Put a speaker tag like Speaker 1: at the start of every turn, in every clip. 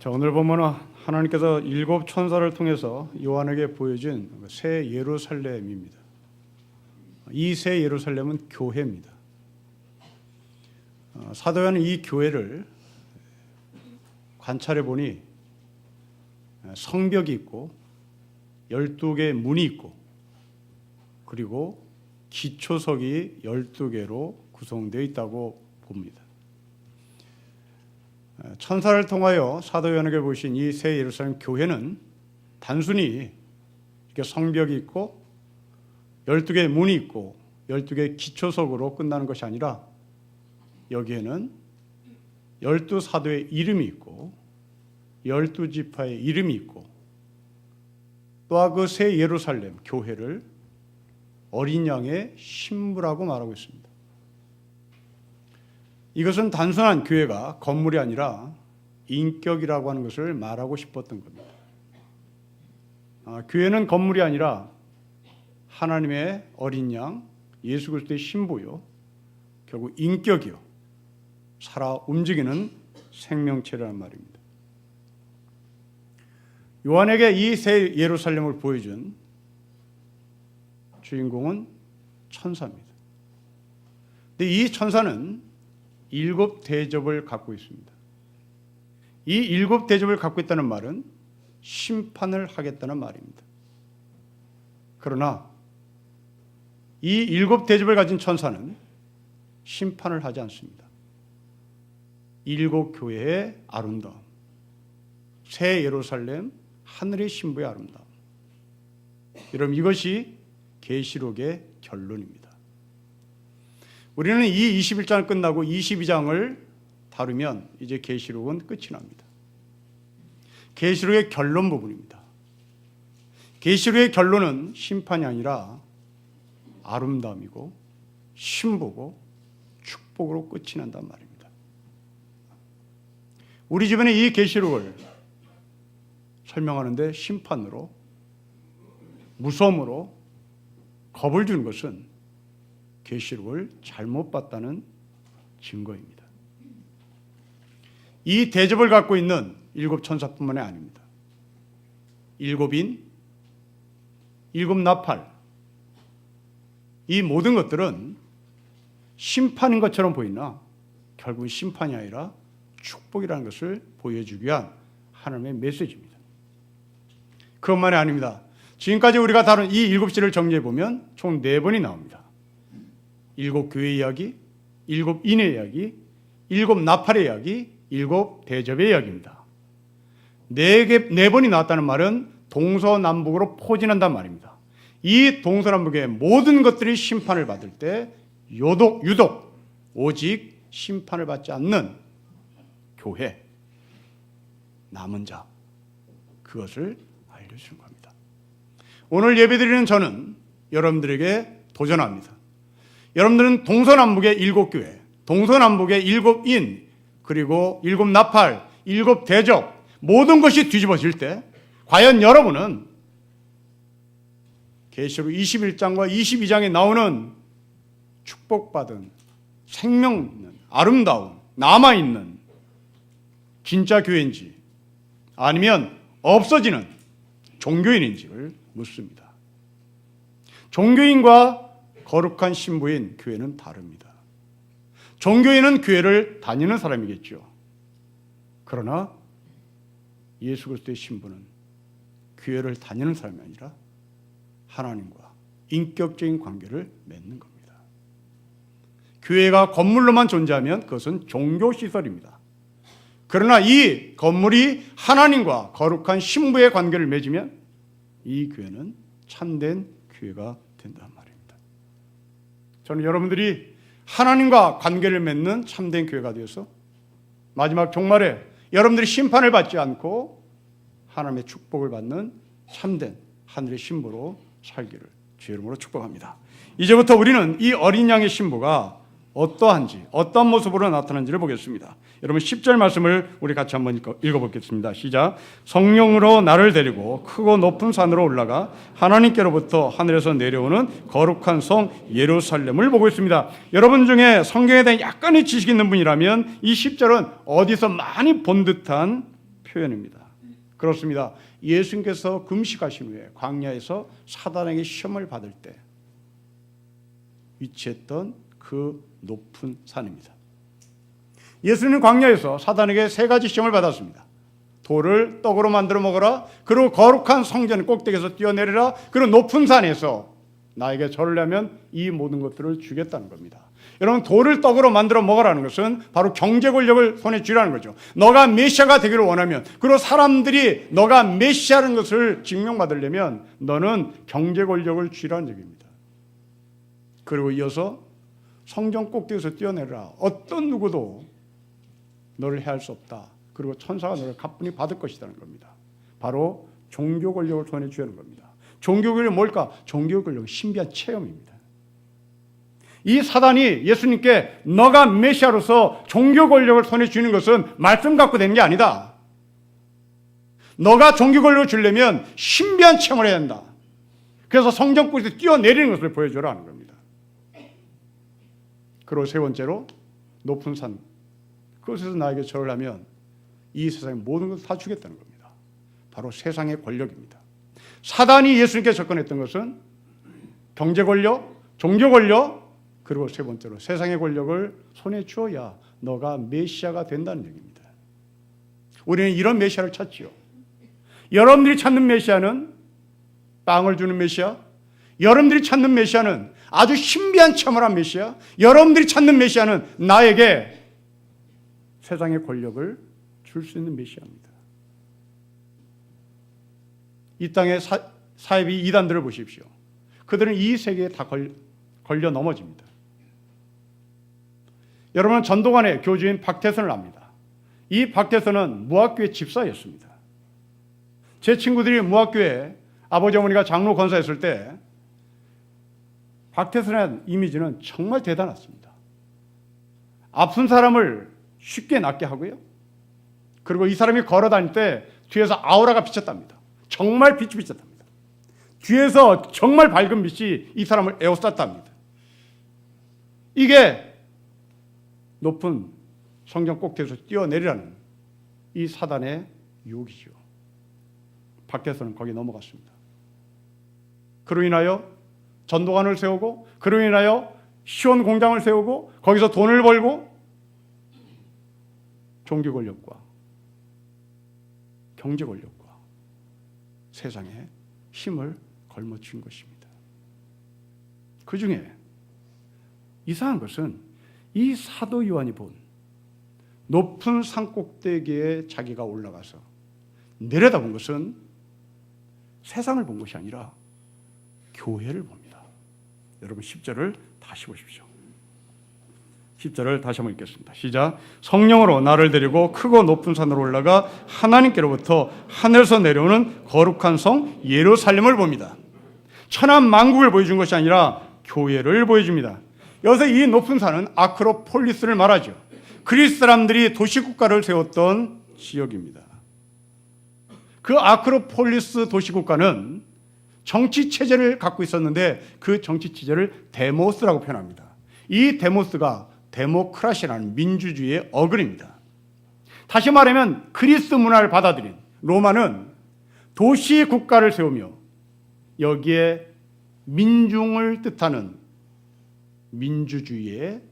Speaker 1: 자, 오늘 보면 하나님께서 7 천사를 통해서 요한에게 보여준 새 예루살렘입니다. 이 새 예루살렘은 교회입니다. 사도 요한은 이 교회를 관찰해 보니 성벽이 있고 12개의 문이 있고 그리고 기초석이 12개로 구성되어 있다고 봅니다. 천사를 통하여 사도 요한에게 보신 이 새 예루살렘 교회는 단순히 이렇게 성벽이 있고 12개의 문이 있고 12개의 기초석으로 끝나는 것이 아니라 여기에는 12사도의 이름이 있고 12지파의 이름이 있고 또한 그 새 예루살렘 교회를 어린 양의 신부라고 말하고 있습니다. 이것은 단순한 교회가 건물이 아니라 인격이라고 하는 것을 말하고 싶었던 겁니다. 교회는 건물이 아니라 하나님의 어린 양 예수 그리스도의 신부요, 결국 인격이요, 살아 움직이는 생명체라는 말입니다. 요한에게 이 새 예루살렘을 보여준 주인공은 천사입니다. 근데 이 천사는 7 대접을 갖고 있습니다. 이 7 대접을 갖고 있다는 말은 심판을 하겠다는 말입니다. 그러나 이 7 대접을 가진 천사는 심판을 하지 않습니다. 7 교회의 아름다움, 새 예루살렘 하늘의 신부의 아름다움, 여러분 이것이 계시록의 결론입니다. 우리는 이 21장을 끝나고 22장을 다루면 이제 계시록은 끝이 납니다. 계시록의 결론 부분입니다. 계시록의 결론은 심판이 아니라 아름다움이고 신부고 축복으로 끝이 난단 말입니다. 우리 주변에 이 계시록을 설명하는데 심판으로, 무서움으로 겁을 주는 것은 계시록을 잘못 봤다는 증거입니다. 이 대접을 갖고 있는 7 천사뿐만이 아닙니다. 7인, 7 나팔, 이 모든 것들은 심판인 것처럼 보이나 결국은 심판이 아니라 축복이라는 것을 보여주기 위한 하나님의 메시지입니다. 그것만이 아닙니다. 지금까지 우리가 다룬 이 7시를 정리해 보면 총 4번이 나옵니다. 7 교회 이야기, 7 인의 이야기, 7 나팔의 이야기, 7 대접의 이야기입니다. 4번이 나왔다는 말은 동서남북으로 포진한단 말입니다. 이 동서남북의 모든 것들이 심판을 받을 때 유독 오직 심판을 받지 않는 교회, 남은 자, 그것을 알려주는 겁니다. 오늘 예배드리는 저는 여러분들에게 도전합니다. 여러분들은 동서남북의 7 교회, 동서남북의 7 인, 그리고 7 나팔, 7 대접, 모든 것이 뒤집어질 때 과연 여러분은 계시록 21장과 22장에 나오는 축복받은 생명 있는 아름다운 남아있는 진짜 교회인지 아니면 없어지는 종교인인지를 묻습니다. 종교인과 거룩한 신부인 교회는 다릅니다. 종교인은 교회를 다니는 사람이겠죠. 그러나 예수 그리스도의 신부는 교회를 다니는 사람이 아니라 하나님과 인격적인 관계를 맺는 겁니다. 교회가 건물로만 존재하면 그것은 종교시설입니다. 그러나 이 건물이 하나님과 거룩한 신부의 관계를 맺으면 이 교회는 참된 교회가 된단 말입니다. 저는 여러분들이 하나님과 관계를 맺는 참된 교회가 되어서 마지막 종말에 여러분들이 심판을 받지 않고 하나님의 축복을 받는 참된 하늘의 신부로 살기를 주의 이름으로 축복합니다. 이제부터 우리는 이 어린 양의 신부가 어떠한지, 어떤 모습으로 나타난지를 보겠습니다. 여러분 10절 말씀을 우리 같이 한번 읽어보겠습니다. 시작. 성령으로 나를 데리고 크고 높은 산으로 올라가 하나님께로부터 하늘에서 내려오는 거룩한 성 예루살렘을 보고 있습니다. 여러분 중에 성경에 대한 약간의 지식이 있는 분이라면 이 10절은 어디서 많이 본 듯한 표현입니다. 그렇습니다. 예수님께서 금식하신 후에 광야에서 사단에게 시험을 받을 때 위치했던 그 높은 산입니다. 예수님은 광야에서 사단에게 세 가지 시험을 받았습니다. 돌을 떡으로 만들어 먹어라. 그리고 거룩한 성전 꼭대기에서 뛰어내려라. 그리고 높은 산에서 나에게 절을 하면 이 모든 것들을 주겠다는 겁니다. 여러분, 돌을 떡으로 만들어 먹으라는 것은 바로 경제 권력을 손에 쥐라는 거죠. 너가 메시아가 되기를 원하면, 그리고 사람들이 너가 메시아라는 것을 증명받으려면 너는 경제 권력을 쥐라는 얘기입니다. 그리고 이어서 성전 꼭대기에서 뛰어내려라. 어떤 누구도 너를 해할 수 없다. 그리고 천사가 너를 가뿐히 받을 것이라는 겁니다. 바로 종교 권력을 손에 쥐는 겁니다. 종교 권력이 뭘까? 종교 권력은 신비한 체험입니다. 이 사단이 예수님께 너가 메시아로서 종교 권력을 손에 쥐는 것은 말씀 갖고 되는 게 아니다. 너가 종교 권력을 주려면 신비한 체험을 해야 한다. 그래서 성전국에서 뛰어내리는 것을 보여줘라 하는 겁니다. 그리고 세 번째로 높은 산, 그것에서 나에게 절을 하면 이 세상의 모든 것을 다 주겠다는 겁니다. 바로 세상의 권력입니다. 사단이 예수님께 접근했던 것은 경제 권력, 종교 권력, 그리고 세 번째로 세상의 권력을 손에 쥐어야 너가 메시아가 된다는 얘기입니다. 우리는 이런 메시아를 찾지요. 여러분들이 찾는 메시아는 빵을 주는 메시아, 여러분들이 찾는 메시아는 아주 신비한 체험을 한 메시아, 여러분들이 찾는 메시아는 나에게 세상의 권력을 줄 수 있는 메시아입니다. 이 땅의 사이비 이단들을 보십시오. 그들은 이 세계에 다 걸려 넘어집니다. 여러분은 전도관의 교주인 박태선을 압니다. 이 박태선은 무학교의 집사였습니다. 제 친구들이 무학교에 아버지 어머니가 장로 권사였을 때 박태선의 이미지는 정말 대단했습니다. 아픈 사람을 쉽게 낫게 하고요. 그리고 이 사람이 걸어 다닐 때 뒤에서 아우라가 비쳤답니다. 정말 빛이 비쳤답니다. 뒤에서 정말 밝은 빛이 이 사람을 에워쌌답니다. 이게 높은 성전 꼭대기에서 뛰어내리라는 이 사단의 유혹이죠. 박태선은 거기 넘어갔습니다. 그로 인하여 전도관을 세우고, 그로 인하여 시원 공장을 세우고, 거기서 돈을 벌고, 종교 권력과 경제 권력과 세상에 힘을 걸머쥔 것입니다. 그 중에 이상한 것은 이 사도 요한이 본 높은 산 꼭대기에 자기가 올라가서 내려다본 것은 세상을 본 것이 아니라 교회를 봅니다. 여러분 10절을 다시 보십시오. 10절을 다시 한번 읽겠습니다. 시작. 성령으로 나를 데리고 크고 높은 산으로 올라가 하나님께로부터 하늘에서 내려오는 거룩한 성 예루살렘을 봅니다. 천한 만국을 보여준 것이 아니라 교회를 보여줍니다. 여기서 이 높은 산은 아크로폴리스를 말하죠. 그리스 사람들이 도시국가를 세웠던 지역입니다. 그 아크로폴리스 도시국가는 정치체제를 갖고 있었는데 그 정치체제를 데모스라고 표현합니다. 이 데모스가 데모크라시라는 민주주의의 어근입니다. 다시 말하면 그리스 문화를 받아들인 로마는 도시국가를 세우며 여기에 민중을 뜻하는 민주주의의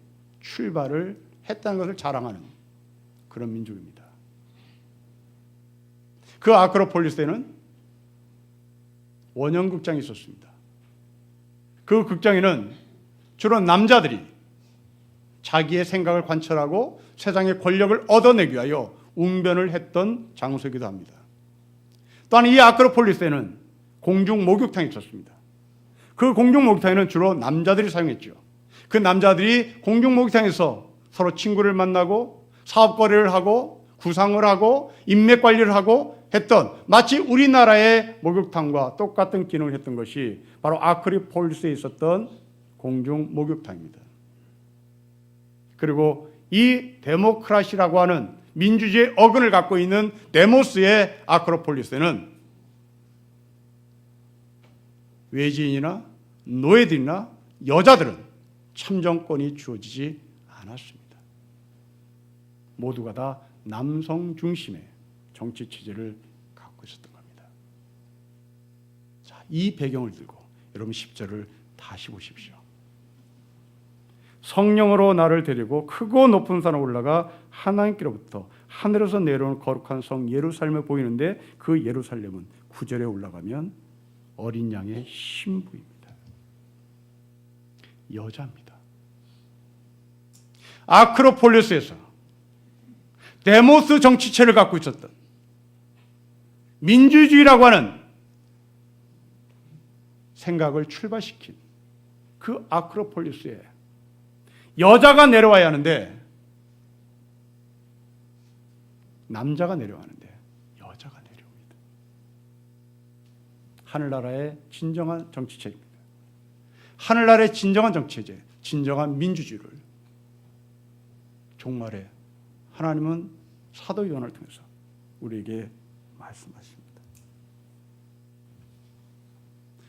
Speaker 1: 출발을 했다는 것을 자랑하는 그런 민족입니다. 그 아크로폴리스에는 원형극장이 있었습니다. 그 극장에는 주로 남자들이 자기의 생각을 관철하고 세상의 권력을 얻어내기 위하여 웅변을 했던 장소이기도 합니다. 또한 이 아크로폴리스에는 공중 목욕탕이 있었습니다. 그 공중 목욕탕에는 주로 남자들이 사용했죠. 그 남자들이 공중 목욕탕에서 서로 친구를 만나고 사업거래를 하고 구상을 하고 인맥 관리를 하고 했던 마치 우리나라의 목욕탕과 똑같은 기능을 했던 것이 바로 아크로폴리스에 있었던 공중 목욕탕입니다. 그리고 이 데모크라시라고 하는 민주주의의 어근을 갖고 있는 데모스의 아크로폴리스에는 외지인이나 노예들이나 여자들은 참정권이 주어지지 않았습니다. 모두가 다 남성 중심의 정치 체제를 갖고 있었던 겁니다. 자, 이 배경을 들고 여러분 10절을 다시 보십시오. 성령으로 나를 데리고 크고 높은 산에 올라가 하나님께로부터 하늘에서 내려온 거룩한 성 예루살렘을 보이는데 그 예루살렘은 9절에 올라가면 어린 양의 신부입니다. 여자입니다. 아크로폴리스에서 데모스 정치체를 갖고 있었던 민주주의라고 하는 생각을 출발시킨 그 아크로폴리스에 여자가 내려와야 하는데 남자가 내려가는데 여자가 내려옵니다. 하늘나라의 진정한 정치체입니다. 하늘나라의 진정한 정치체, 진정한 민주주의를 종말에 하나님은 사도 요한을 통해서 우리에게 말씀하십니다.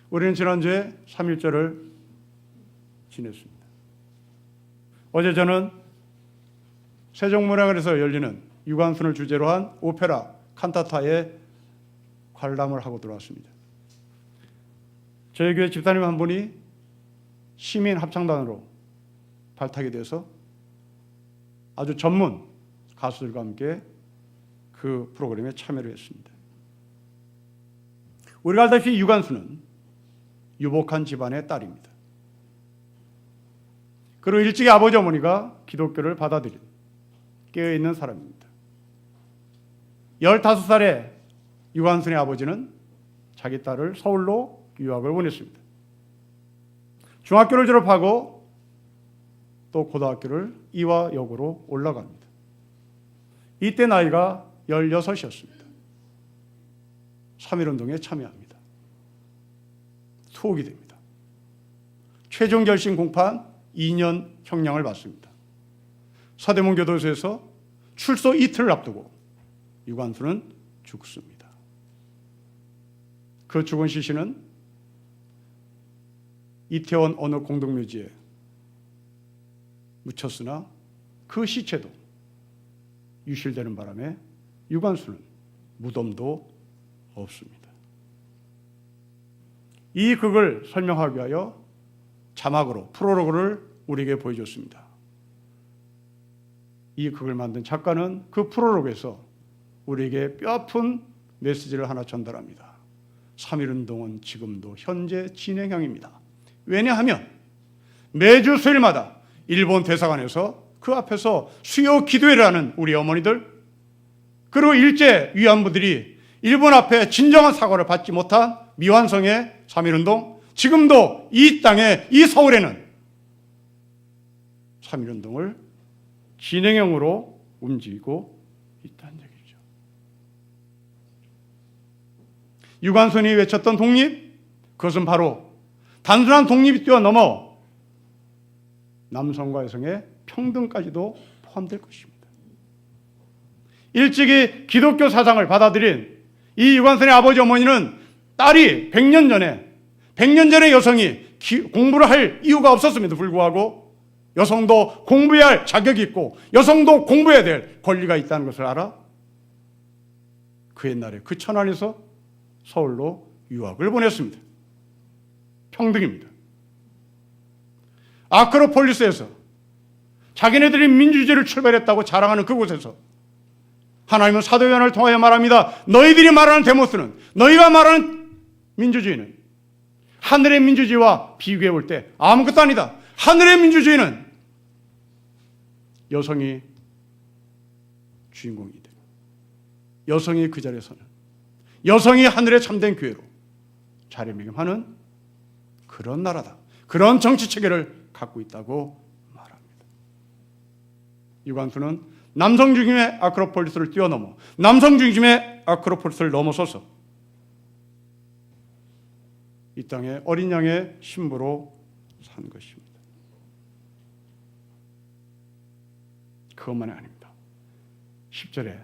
Speaker 1: 우리는 지난주에 3.1절을 지냈습니다. 어제 저는 세종문화관에서 열리는 유관순을 주제로 한 오페라 칸타타에 관람을 하고 들어왔습니다. 저희 교회 집사님 한 분이 시민 합창단으로 발탁이 돼서 아주 전문 가수들과 함께 그 프로그램에 참여를 했습니다. 우리가 알다시피 유관순은 유복한 집안의 딸입니다. 그리고 일찍이 아버지 어머니가 기독교를 받아들인 깨어있는 사람입니다. 15살에 유관순의 아버지는 자기 딸을 서울로 유학을 보냈습니다. 중학교를 졸업하고 또 고등학교를 이화여고로 올라갑니다. 이때 나이가 16이었습니다. 3.1운동에 참여합니다. 투옥이 됩니다. 최종 결심 공판 2년 형량을 받습니다. 서대문 교도소에서 출소 이틀을 앞두고 유관순은 죽습니다. 그 죽은 시신은 이태원 어느 공동묘지에 묻혔으나 그 시체도 유실되는 바람에 유관순은 무덤도 없습니다. 이 극을 설명하기 위하여 자막으로 프롤로그를 우리에게 보여줬습니다. 이 극을 만든 작가는 그 프롤로그에서 우리에게 뼈아픈 메시지를 하나 전달합니다. 3.1운동은 지금도 현재 진행형입니다. 왜냐하면 매주 수요일마다 일본 대사관에서 그 앞에서 수요 기도회를 하는 우리 어머니들, 그리고 일제 위안부들이 일본 앞에 진정한 사과를 받지 못한 미완성의 3.1운동, 지금도 이 땅에, 이 서울에는 3.1운동을 진행형으로 움직이고 있다는 얘기죠. 유관순이 외쳤던 독립, 그것은 바로 단순한 독립이 뛰어넘어 남성과 여성의 평등까지도 포함될 것입니다. 일찍이 기독교 사상을 받아들인 이 유관순의 아버지 어머니는 딸이 100년 전에 여성이 공부를 할 이유가 없었음에도 불구하고 여성도 공부해야 할 자격이 있고 여성도 공부해야 될 권리가 있다는 것을 알아 그 옛날에 그 천안에서 서울로 유학을 보냈습니다. 평등입니다. 아크로폴리스에서 자기네들이 민주주의를 출발했다고 자랑하는 그곳에서 하나님은 사도 요한을 통하여 말합니다. 너희들이 말하는 데모스는, 너희가 말하는 민주주의는 하늘의 민주주의와 비교해 볼 때 아무것도 아니다. 하늘의 민주주의는 여성이 주인공이 되고 여성이 그 자리에 서는, 여성이 하늘의 참된 교회로 자리매김하는 그런 나라다. 그런 정치 체계를 갖고 있다고 말합니다. 유관순은 남성 중심의 아크로폴리스를 뛰어넘어 남성 중심의 아크로폴리스를 넘어서서 이 땅에 어린 양의 신부로 산 것입니다. 그것만이 아닙니다. 10절에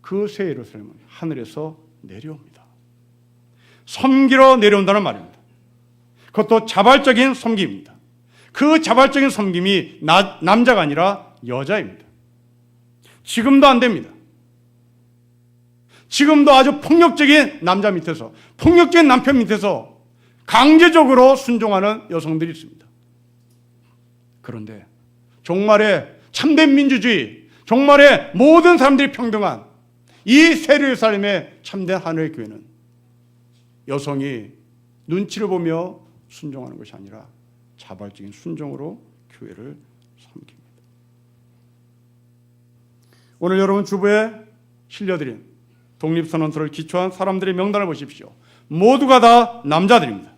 Speaker 1: 그 새 예루살렘은 하늘에서 내려옵니다. 섬기러 내려온다는 말입니다. 그것도 자발적인 섬김입니다. 그 자발적인 섬김이 남자가 아니라 여자입니다. 지금도 안 됩니다. 지금도 아주 폭력적인 남자 밑에서, 폭력적인 남편 밑에서 강제적으로 순종하는 여성들이 있습니다. 그런데 종말의 참된 민주주의, 종말의 모든 사람들이 평등한 이 새 예루살렘의 참된 하늘의 교회는 여성이 눈치를 보며 순종하는 것이 아니라 자발적인 순종으로 교회를 섬깁니다. 오늘 여러분 주부에 실려드린 독립선언서를 기초한 사람들의 명단을 보십시오. 모두가 다 남자들입니다.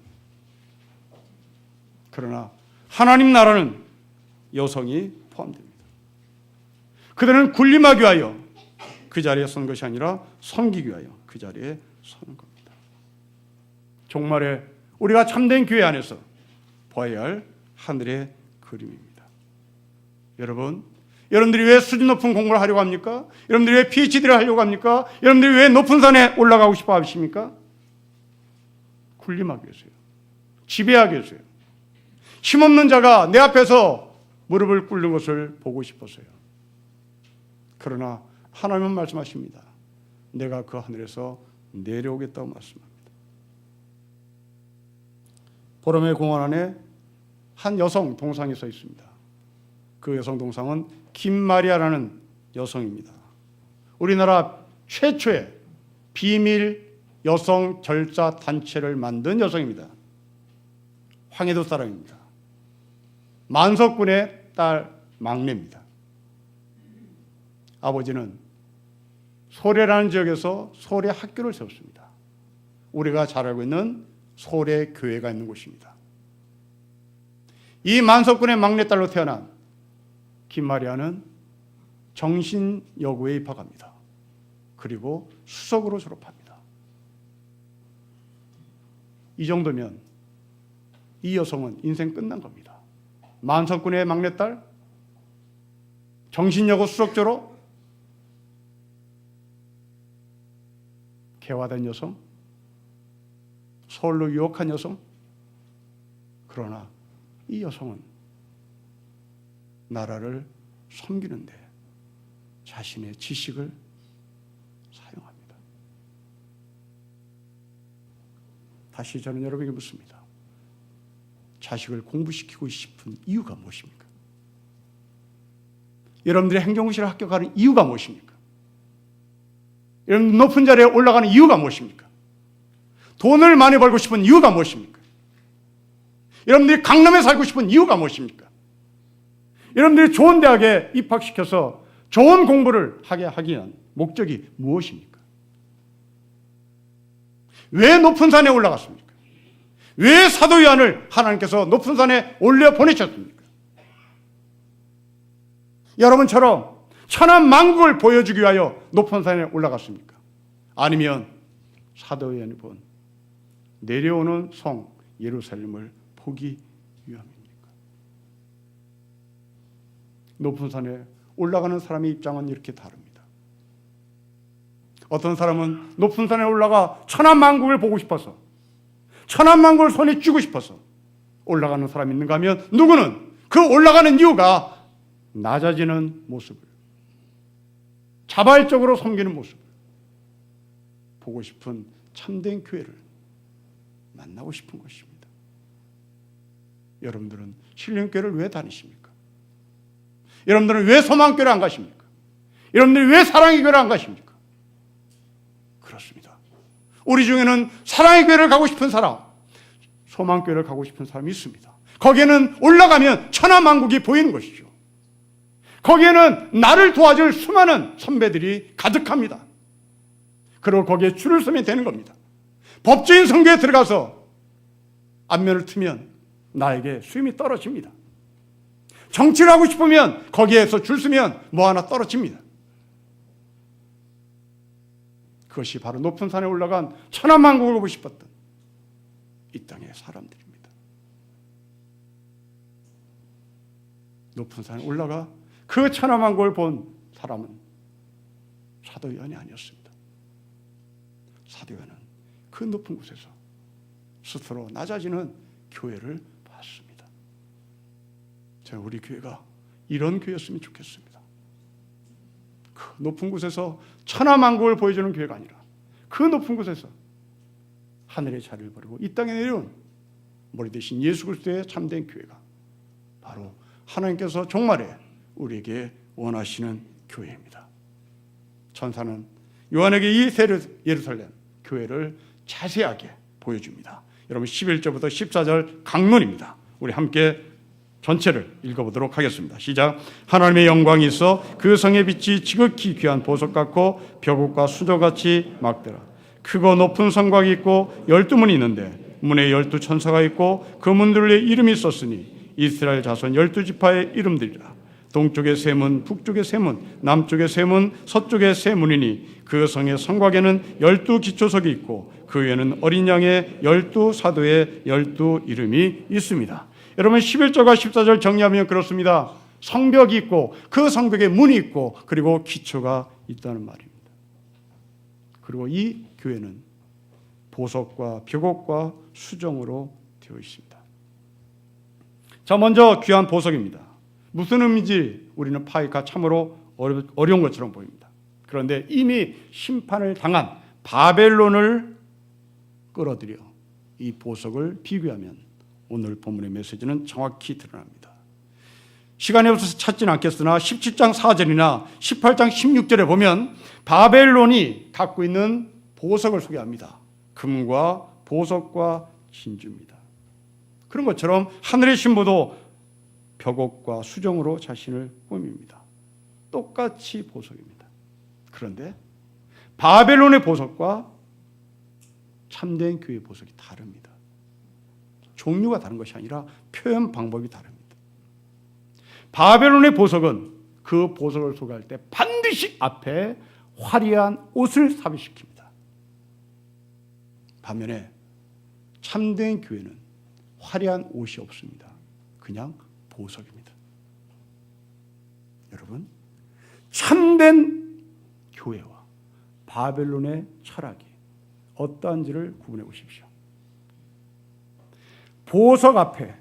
Speaker 1: 그러나 하나님 나라는 여성이 포함됩니다. 그들은 군림하기 위하여 그 자리에 선 것이 아니라 섬기기 위하여 그 자리에 서는 겁니다. 종말에 우리가 참된 교회 안에서 봐야 할 하늘의 그림입니다. 여러분들이 왜 수준 높은 공부를 하려고 합니까? 여러분들이 왜 PhD를 하려고 합니까? 여러분들이 왜 높은 산에 올라가고 싶어 하십니까? 군림하기 위해서요. 지배하기 위해서요. 힘없는 자가 내 앞에서 무릎을 꿇는 것을 보고 싶어서요. 그러나 하나님은 말씀하십니다. 내가 그 하늘에서 내려오겠다고 말씀합니다. 보름의 공원 안에 한 여성 동상이 서 있습니다. 그 여성 동상은 김마리아라는 여성입니다. 우리나라 최초의 비밀 여성 절자 단체를 만든 여성입니다. 황해도 사람입니다. 만석군의 딸 막내입니다. 아버지는 소래라는 지역에서 소래 학교를 세웠습니다. 우리가 잘 알고 있는 소래 교회가 있는 곳입니다. 이 만석군의 막내딸로 태어난 김마리아는 정신여고에 입학합니다. 그리고 수석으로 졸업합니다. 이 정도면 이 여성은 인생 끝난 겁니다. 만석군의 막내딸, 정신여고 수석 졸업, 개화된 여성, 서울로 유학한 여성. 그러나 이 여성은 나라를 섬기는데 자신의 지식을 사용합니다. 다시 저는 여러분에게 묻습니다. 자식을 공부시키고 싶은 이유가 무엇입니까? 여러분들이 행정고시를 합격하는 이유가 무엇입니까? 여러분 높은 자리에 올라가는 이유가 무엇입니까? 돈을 많이 벌고 싶은 이유가 무엇입니까? 여러분들이 강남에 살고 싶은 이유가 무엇입니까? 여러분들이 좋은 대학에 입학시켜서 좋은 공부를 하기 위한 목적이 무엇입니까? 왜 높은 산에 올라갔습니까? 왜 사도 요한을 하나님께서 높은 산에 올려 보내셨습니까? 여러분처럼 천한 만국을 보여주기 위하여 높은 산에 올라갔습니까? 아니면 사도 요한이 본 내려오는 성 예루살렘을 보기 위함입니까? 높은 산에 올라가는 사람의 입장은 이렇게 다릅니다. 어떤 사람은 높은 산에 올라가 천한 만국을 보고 싶어서, 천한 만국을 손에 쥐고 싶어서 올라가는 사람이 있는가 하면, 누구는 그 올라가는 이유가 낮아지는 모습을, 자발적으로 섬기는 모습을 보고 싶은 참된 교회를 만나고 싶은 것입니다. 여러분들은 신령교회를 왜 다니십니까? 여러분들은 왜 소망교회를 안 가십니까? 여러분들이 왜 사랑의 교회를 안 가십니까? 그렇습니다. 우리 중에는 사랑의 교회를 가고 싶은 사람, 소망교회를 가고 싶은 사람이 있습니다. 거기에는 올라가면 천하만국이 보이는 것이죠. 거기에는 나를 도와줄 수많은 선배들이 가득합니다. 그리고 거기에 줄을 서면 되는 겁니다. 법조인 성교에 들어가서 안면을 트면 나에게 수임이 떨어집니다. 정치를 하고 싶으면 거기에서 줄 서면 뭐 하나 떨어집니다. 그것이 바로 높은 산에 올라간 천하만국을 보고 싶었던 이 땅의 사람들입니다. 높은 산에 올라가 그 천하만국을 본 사람은 사도 요한이 아니었습니다. 사도 요한은 그 높은 곳에서 스스로 낮아지는 교회를 봤습니다. 저는 우리 교회가 이런 교회였으면 좋겠습니다. 그 높은 곳에서 천하만국을 보여주는 교회가 아니라 그 높은 곳에서 하늘의 자리를 버리고 이 땅에 내려온 머리 대신 예수 그리스도의 참된 교회가 바로 하나님께서 종말에 우리에게 원하시는 교회입니다. 천사는 요한에게 이 예루살렘 교회를 자세하게 보여줍니다. 여러분 11절부터 14절 강론입니다. 우리 함께 전체를 읽어보도록 하겠습니다. 시작. 하나님의 영광이 있어 그 성의 빛이 지극히 귀한 보석 같고 벽옥과 수조같이 막더라. 크고 높은 성곽이 있고 12문이 있는데 문에 12천사가 있고 그 문들에 이름이 썼으니 이스라엘 자손 12지파의 이름들이라. 동쪽에 세 문, 북쪽에 세 문, 남쪽에 세 문, 서쪽에 세 문이니 그 성의 성곽에는 12기초석이 있고 그 위에는 어린 양의 12사도의 12 이름이 있습니다. 여러분 11절과 14절 정리하면 그렇습니다. 성벽이 있고 그 성벽에 문이 있고 그리고 기초가 있다는 말입니다. 그리고 이 교회는 보석과 벽옥과 수정으로 되어 있습니다. 자, 먼저 귀한 보석입니다. 무슨 의미인지 우리는 파악하기가 참으로 어려운 것처럼 보입니다. 그런데 이미 심판을 당한 바벨론을 끌어들여 이 보석을 비교하면 오늘 본문의 메시지는 정확히 드러납니다. 시간이 없어서 찾지는 않겠으나 17장 4절이나 18장 16절에 보면 바벨론이 갖고 있는 보석을 소개합니다. 금과 보석과 진주입니다. 그런 것처럼 하늘의 신부도 벽옥과 수정으로 자신을 꾸밉니다. 똑같이 보석입니다. 그런데 바벨론의 보석과 참된 교회의 보석이 다릅니다. 종류가 다른 것이 아니라 표현 방법이 다릅니다. 바벨론의 보석은 그 보석을 소개할 때 반드시 앞에 화려한 옷을 삽입시킵니다. 반면에 참된 교회는 화려한 옷이 없습니다. 그냥 보석입니다. 여러분, 참된 교회와 바벨론의 철학이 어떠한지를 구분해 보십시오. 보석 앞에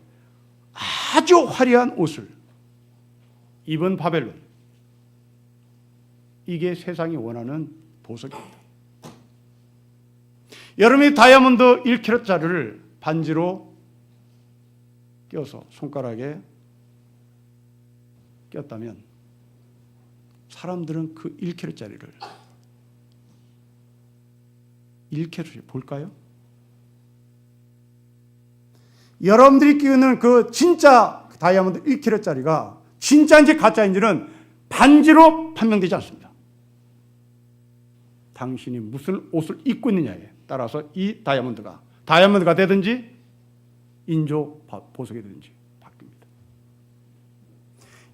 Speaker 1: 아주 화려한 옷을 입은 바벨론, 이게 세상이 원하는 보석입니다. 여러분이 다이아몬드 1kg짜리를 반지로 껴서 손가락에 꼈다면 사람들은 그 1kg짜리를 1kg씩 볼까요? 여러분들이 끼우는 그 진짜 다이아몬드 1kg짜리가 진짜인지 가짜인지는 반지로 판명되지 않습니다. 당신이 무슨 옷을 입고 있느냐에 따라서 이 다이아몬드가 되든지 인조 보석이 되든지 바뀝니다.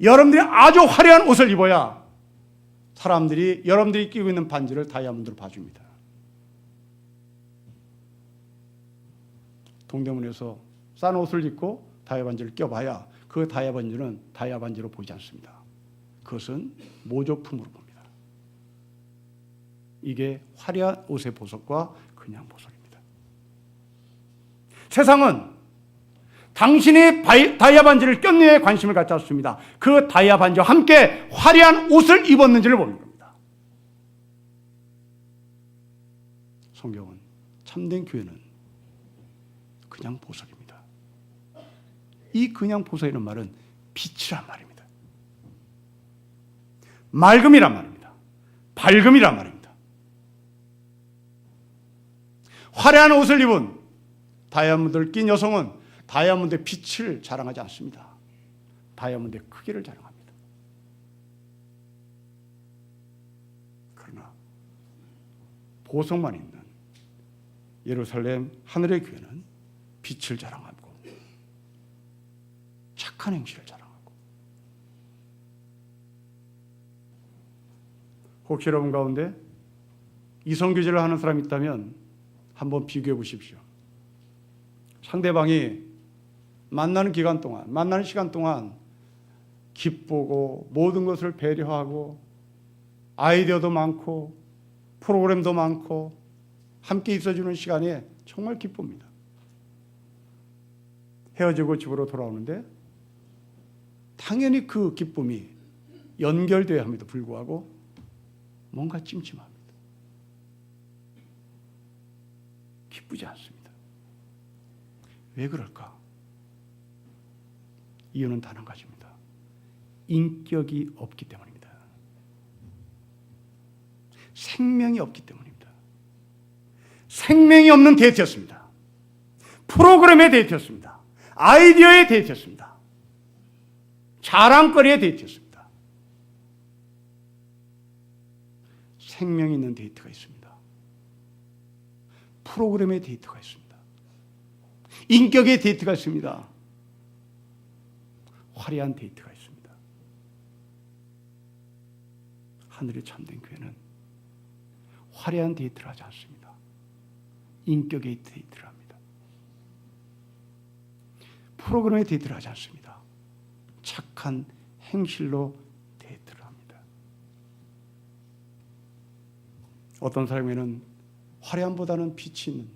Speaker 1: 여러분들이 아주 화려한 옷을 입어야 사람들이 여러분들이 끼고 있는 반지를 다이아몬드로 봐줍니다. 동대문에서 싼 옷을 입고 다이아반지를 껴봐야 그 다이아반지는 다이아반지로 보이지 않습니다. 그것은 모조품으로 봅니다. 이게 화려한 옷의 보석과 그냥 보석입니다. 세상은 당신이 다이아반지를 꼈느냐에 관심을 갖지 않습니다. 그 다이아반지와 함께 화려한 옷을 입었는지를 보는 겁니다. 성경은 참된 교회는 그냥 보석입니다. 이 그냥 보석이라는 말은 빛이란 말입니다. 맑음이란 말입니다. 밝음이란 말입니다. 화려한 옷을 입은 다이아몬드를 낀 여성은 다이아몬드의 빛을 자랑하지 않습니다. 다이아몬드의 크기를 자랑합니다. 그러나 보석만 있는 예루살렘 하늘의 교회는 빛을 자랑하고 착한 행실을 자랑하고, 혹시 여러분 가운데 이성교제를 하는 사람이 있다면 한번 비교해 보십시오. 상대방이 만나는 시간 동안 기쁘고 모든 것을 배려하고 아이디어도 많고 프로그램도 많고 함께 있어주는 시간에 정말 기쁩니다. 헤어지고 집으로 돌아오는데 당연히 그 기쁨이 연결되어야 함에도 불구하고 뭔가 찜찜합니다. 기쁘지 않습니다. 왜 그럴까? 이유는 단 한 가지입니다. 인격이 없기 때문입니다. 생명이 없기 때문입니다. 생명이 없는 데이트였습니다. 프로그램의 데이트였습니다. 아이디어의 데이트였습니다. 자랑거리의 데이트였습니다. 생명이 있는 데이트가 있습니다. 프로그램의 데이트가 있습니다. 인격의 데이트가 있습니다. 화려한 데이트가 있습니다. 하늘의 참된 교회는 화려한 데이트를 하지 않습니다. 인격의 데이트를 합니다. 프로그램의 데이트를 하지 않습니다. 착한 행실로 데이트를 합니다. 어떤 사람에게는 화려함보다는 빛이 있는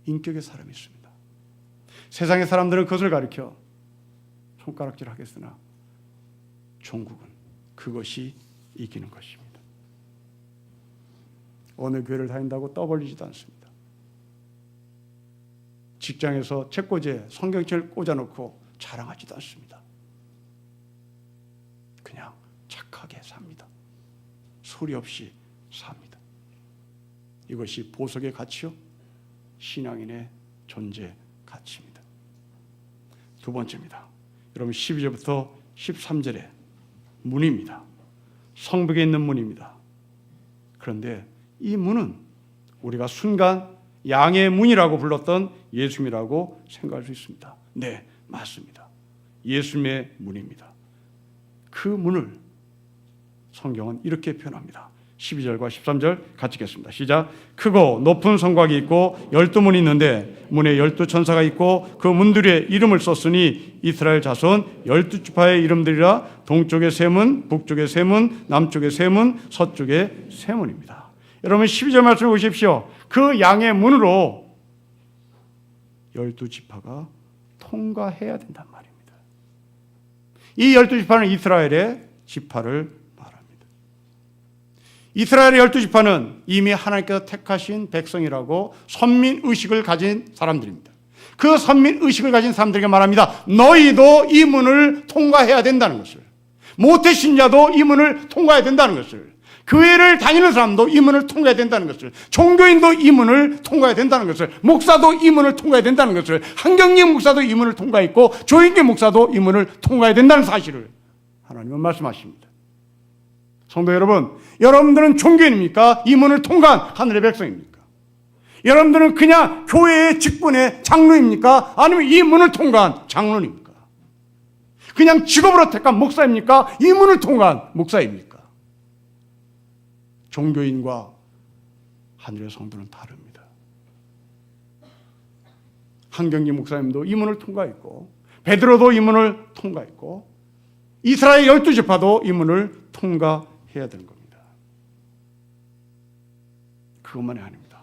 Speaker 1: 인격의 사람이 있습니다. 세상의 사람들은 그것을 가리켜 손가락질 하겠으나 종국은 그것이 이기는 것입니다. 어느 교회를 다닌다고 떠벌리지도 않습니다. 직장에서 책꽂이에 성경책을 꽂아놓고 자랑하지도 않습니다. 그냥 착하게 삽니다. 소리 없이 삽니다. 이것이 보석의 가치요, 신앙인의 존재 가치입니다. 두 번째입니다. 여러분 12절부터 13절의 문입니다. 성벽에 있는 문입니다. 그런데 이 문은 우리가 순간 양의 문이라고 불렀던 예수님이라고 생각할 수 있습니다. 네, 맞습니다. 예수님의 문입니다. 그 문을 성경은 이렇게 표현합니다. 12절과 13절 같이 읽겠습니다. 시작. 크고 높은 성곽이 있고 12문이 있는데 문에 12천사가 있고 그 문들의 이름을 썼으니 이스라엘 자손 12지파의 이름들이라. 동쪽에 세 문, 북쪽에 세 문, 남쪽에 세 문, 서쪽에 세 문입니다. 여러분 12절 말씀을 보십시오. 그 양의 문으로 12지파가 통과해야 된단 말입니다. 이 12지파는 이스라엘의 지파를 이스라엘의 12지파는 이미 하나님께서 택하신 백성이라고 선민의식을 가진 사람들입니다. 그 선민의식을 가진 사람들에게 말합니다. 너희도 이 문을 통과해야 된다는 것을, 모태신자도 이 문을 통과해야 된다는 것을, 교회를 다니는 사람도 이 문을 통과해야 된다는 것을, 종교인도 이 문을 통과해야 된다는 것을, 목사도 이 문을 통과해야 된다는 것을, 한경림 목사도 이 문을 통과했고 조인계 목사도 이 문을 통과해야 된다는 사실을 하나님은 말씀하십니다. 성도 여러분, 여러분들은 종교인입니까? 이 문을 통과한 하늘의 백성입니까? 여러분들은 그냥 교회의 직분의 장로입니까? 아니면 이 문을 통과한 장로입니까? 그냥 직업으로 택한 목사입니까? 이 문을 통과한 목사입니까? 종교인과 하늘의 성도는 다릅니다. 한경기 목사님도 이 문을 통과했고, 베드로도 이 문을 통과했고, 이스라엘 12지파도 이 문을 통과해야 되는 겁니다. 그것만이 아닙니다.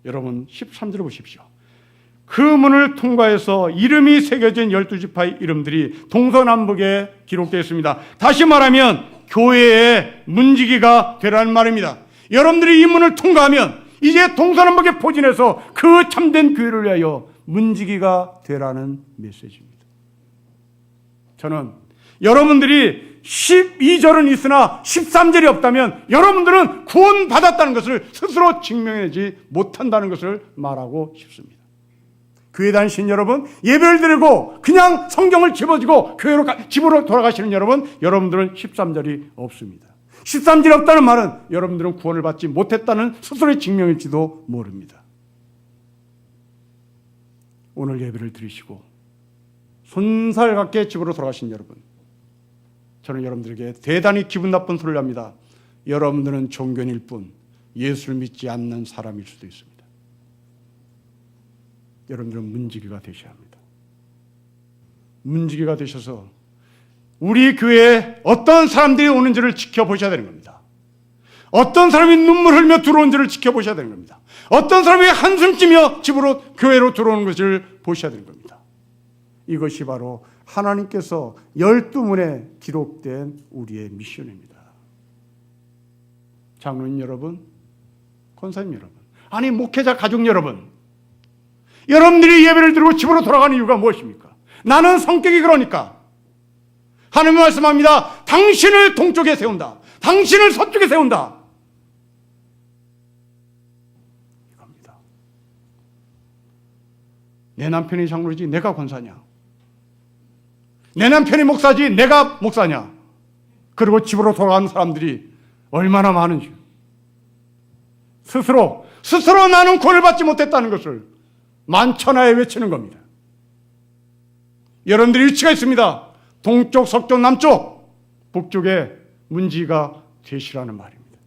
Speaker 1: 여러분 13절을 보십시오. 그 문을 통과해서 이름이 새겨진 12지파의 이름들이 동서남북에 기록되어 있습니다. 다시 말하면 교회의 문지기가 되라는 말입니다. 여러분들이 이 문을 통과하면 이제 동서남북에 포진해서 그 참된 교회를 위하여 문지기가 되라는 메시지입니다. 저는 여러분들이 12절은 있으나 13절이 없다면 여러분들은 구원받았다는 것을 스스로 증명하지 못한다는 것을 말하고 싶습니다. 교회 다니신 여러분, 예배를 드리고 그냥 성경을 집어지고 집으로 돌아가시는 여러분, 여러분들은 13절이 없습니다. 13절이 없다는 말은 여러분들은 구원을 받지 못했다는 스스로의 증명일지도 모릅니다. 오늘 예배를 드리시고 손살같게 집으로 돌아가신 여러분, 저는 여러분들에게 대단히 기분 나쁜 소리를 합니다. 여러분들은 종교인일 뿐 예수를 믿지 않는 사람일 수도 있습니다. 여러분들은 문지기가 되셔야 합니다. 문지기가 되셔서 우리 교회에 어떤 사람들이 오는지를 지켜보셔야 되는 겁니다. 어떤 사람이 눈물 흘며 들어오는지를 지켜보셔야 되는 겁니다. 어떤 사람이 한숨 찌며 집으로, 교회로 들어오는 것을 보셔야 되는 겁니다. 이것이 바로 하나님께서 12문에 기록된 우리의 미션입니다. 장로님 여러분, 권사님 여러분, 아니, 목회자 가족 여러분, 여러분들이 예배를 드리고 집으로 돌아가는 이유가 무엇입니까? 나는 성격이 그러니까. 하나님은 말씀합니다. 당신을 동쪽에 세운다. 당신을 서쪽에 세운다. 이겁니다. 내 남편이 장로지 내가 권사냐? 내 남편이 목사지 내가 목사냐? 그리고 집으로 돌아가는 사람들이 얼마나 많은지. 스스로 나는 구원을 받지 못했다는 것을 만천하에 외치는 겁니다. 여러분들이 위치가 있습니다. 동쪽, 서쪽, 남쪽, 북쪽에 문지가 되시라는 말입니다.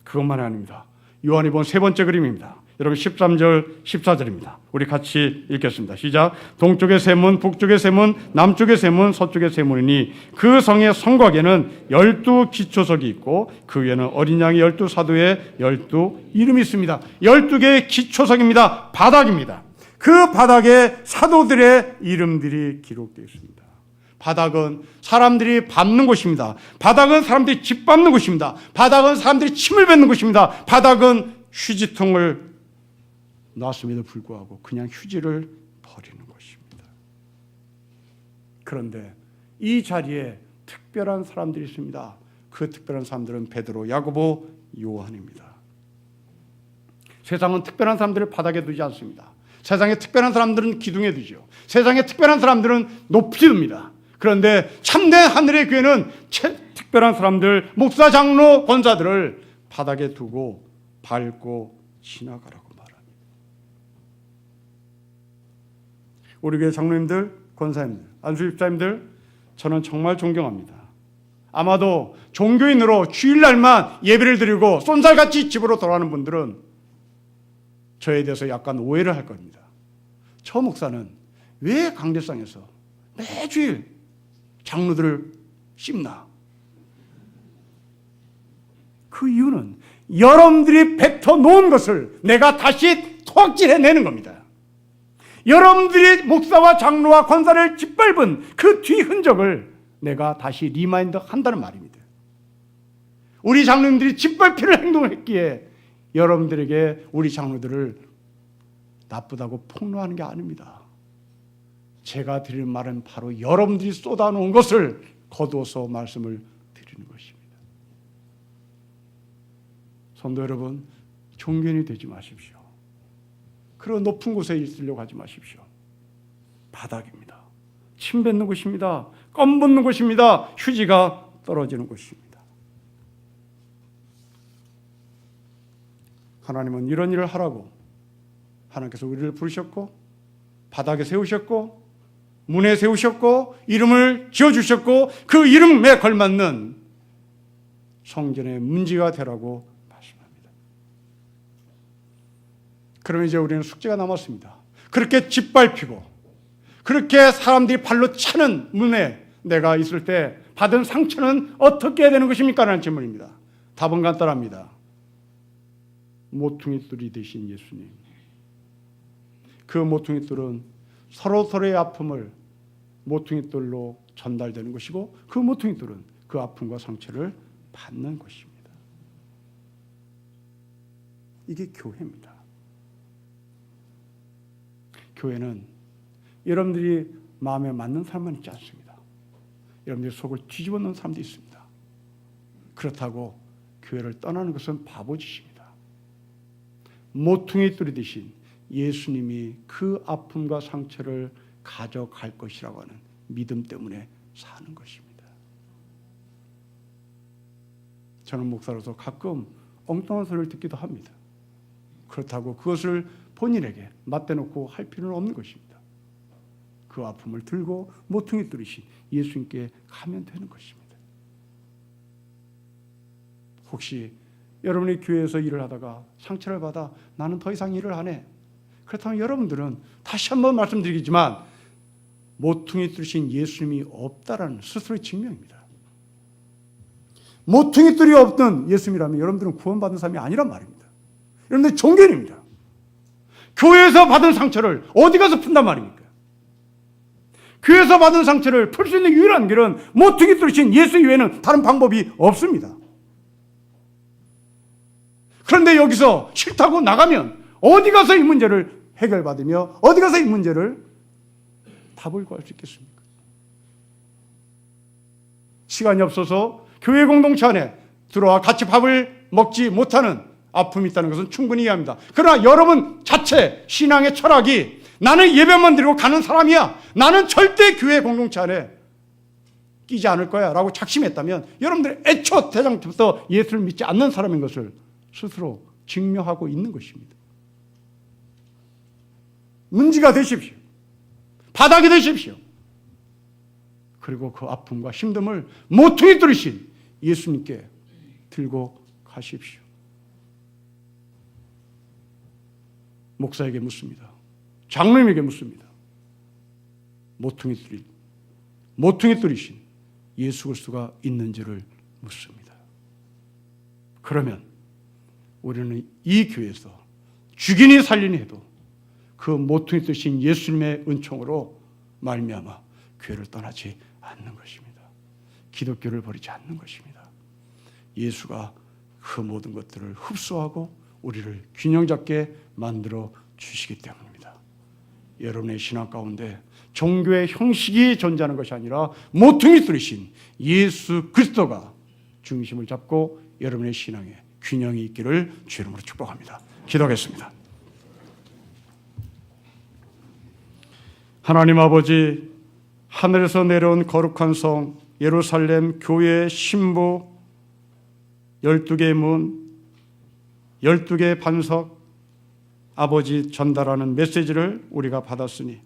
Speaker 1: 그것만이 아닙니다. 요한이 본 세 번째 그림입니다. 여러분 13절, 14절입니다. 우리 같이 읽겠습니다. 시작. 동쪽의 세 문, 북쪽의 세 문, 남쪽의 세 문, 서쪽의 세 문이니 그 성의 성곽에는 12 기초석이 있고 그 위에는 어린 양의 12 사도의 12 이름이 있습니다. 12개의 기초석입니다. 바닥입니다. 그 바닥에 사도들의 이름들이 기록되어 있습니다. 바닥은 사람들이 밟는 곳입니다. 바닥은 사람들이 집 밟는 곳입니다. 바닥은 사람들이 침을 뱉는 곳입니다. 바닥은 휴지통을 놨음에도 불구하고 그냥 휴지를 버리는 것입니다. 그런데 이 자리에 특별한 사람들이 있습니다. 그 특별한 사람들은 베드로, 야고보, 요한입니다. 세상은 특별한 사람들을 바닥에 두지 않습니다. 세상에 특별한 사람들은 기둥에 두죠. 세상에 특별한 사람들은 높이 둡니다. 그런데 참된 하늘의 교회는 특별한 사람들, 목사, 장로, 권사들을 바닥에 두고 밟고 지나가라고 말합니다. 우리 교회 장로님들, 권사님들, 안수집사님들, 저는 정말 존경합니다. 아마도 종교인으로 주일날만 예배를 드리고 쏜살같이 집으로 돌아가는 분들은 저에 대해서 약간 오해를 할 겁니다. 저 목사는 왜 강대상에서 매주일 장로들을 씹나? 그 이유는 여러분들이 뱉어놓은 것을 내가 다시 토악질해내는 겁니다. 여러분들이 목사와 장로와 권사를 짓밟은 그 뒤 흔적을 내가 다시 리마인드 한다는 말입니다. 우리 장로님들이 짓밟히는 행동을 했기에 여러분들에게 우리 장로들을 나쁘다고 폭로하는 게 아닙니다. 제가 드리는 말은 바로 여러분들이 쏟아놓은 것을 거두어서 말씀을 드리는 것입니다. 성도 여러분, 종교인이 되지 마십시오. 그런 높은 곳에 있으려고 하지 마십시오. 바닥입니다. 침 뱉는 곳입니다. 껌 붓는 곳입니다. 휴지가 떨어지는 곳입니다. 하나님은 이런 일을 하라고 하나님께서 우리를 부르셨고 바닥에 세우셨고 문에 세우셨고 이름을 지어주셨고 그 이름에 걸맞는 성전의 문지가 되라고 말씀합니다. 그러면 이제 우리는 숙제가 남았습니다. 그렇게 짓밟히고 그렇게 사람들이 발로 차는 문에 내가 있을 때 받은 상처는 어떻게 해야 되는 것입니까? 라는 질문입니다. 답은 간단합니다. 모퉁이돌이 되신 예수님. 그 모퉁이돌은 서로서로의 아픔을 모퉁이돌로 전달되는 것이고 그 모퉁이돌은 그 아픔과 상처를 받는 것입니다. 이게 교회입니다. 교회는 여러분들이 마음에 맞는 사람만 있지 않습니다. 여러분들이 속을 뒤집어 놓은 사람도 있습니다. 그렇다고 교회를 떠나는 것은 바보짓입니다. 모퉁이돌이 되신 예수님이 그 아픔과 상처를 가져갈 것이라고 하는 믿음 때문에 사는 것입니다. 저는 목사로서 가끔 엉뚱한 소리를 듣기도 합니다. 그렇다고 그것을 본인에게 맞대놓고 할 필요는 없는 것입니다. 그 아픔을 들고 모퉁이돌이신 예수님께 가면 되는 것입니다. 혹시 여러분이 교회에서 일을 하다가 상처를 받아 나는 더 이상 일을 안 해. 그렇다면 여러분들은 다시 한번 말씀드리겠지만 모퉁이 뚫으신 예수님이 없다라는 스스로의 증명입니다. 모퉁이 뚫이 없던 예수님이라면 여러분들은 구원받은 사람이 아니란 말입니다. 여러분들 종교인입니다. 교회에서 받은 상처를 어디 가서 푼단 말입니까? 교회에서 받은 상처를 풀 수 있는 유일한 길은 모퉁이 뚫으신 예수 이외에는 다른 방법이 없습니다. 그런데 여기서 싫다고 나가면 어디 가서 이 문제를 해결받으며 어디 가서 이 문제를 답을 구할 수 있겠습니까? 시간이 없어서 교회 공동체 안에 들어와 같이 밥을 먹지 못하는 아픔이 있다는 것은 충분히 이해합니다. 그러나 여러분 자체 신앙의 철학이 나는 예배만 드리고 가는 사람이야, 나는 절대 교회 공동체 안에 끼지 않을 거야 라고 작심했다면 여러분들이 애초 태장부터 예수를 믿지 않는 사람인 것을 스스로 증명하고 있는 것입니다. 문제가 되십시오. 바닥이 되십시오. 그리고 그 아픔과 힘듦을 모퉁이 뚫으신 예수님께 들고 가십시오. 목사에게 묻습니다. 장로님에게 묻습니다. 모퉁이 뚫으신 예수 그리스도가 있는지를 묻습니다. 그러면 우리는 이 교회에서 죽이니 살리니 해도 그 모퉁이 뚫으신 예수님의 은총으로 말미암아 교회를 떠나지 않는 것입니다. 기독교를 버리지 않는 것입니다. 예수가 그 모든 것들을 흡수하고 우리를 균형 잡게 만들어 주시기 때문입니다. 여러분의 신앙 가운데 종교의 형식이 존재하는 것이 아니라 모퉁이 뚫으신 예수 그리스도가 중심을 잡고 여러분의 신앙에 균형이 있기를 주 이름으로 축복합니다. 기도하겠습니다. 하나님 아버지, 하늘에서 내려온 거룩한 성 예루살렘 교회의 신부 12개의 문, 12개의 반석, 아버지 전달하는 메시지를 우리가 받았으니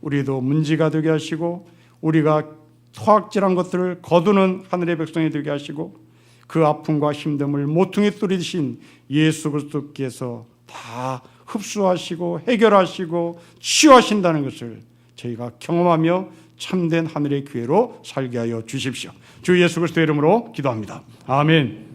Speaker 1: 우리도 문지가 되게 하시고 우리가 토악질한 것들을 거두는 하늘의 백성이 되게 하시고 그 아픔과 힘듦을 모퉁이 뚫으신 예수 그리스도께서 다 흡수하시고 해결하시고 치유하신다는 것을 저희가 경험하며 참된 하늘의 교회로 살게 하여 주십시오. 주 예수 그리스도의 이름으로 기도합니다. 아멘.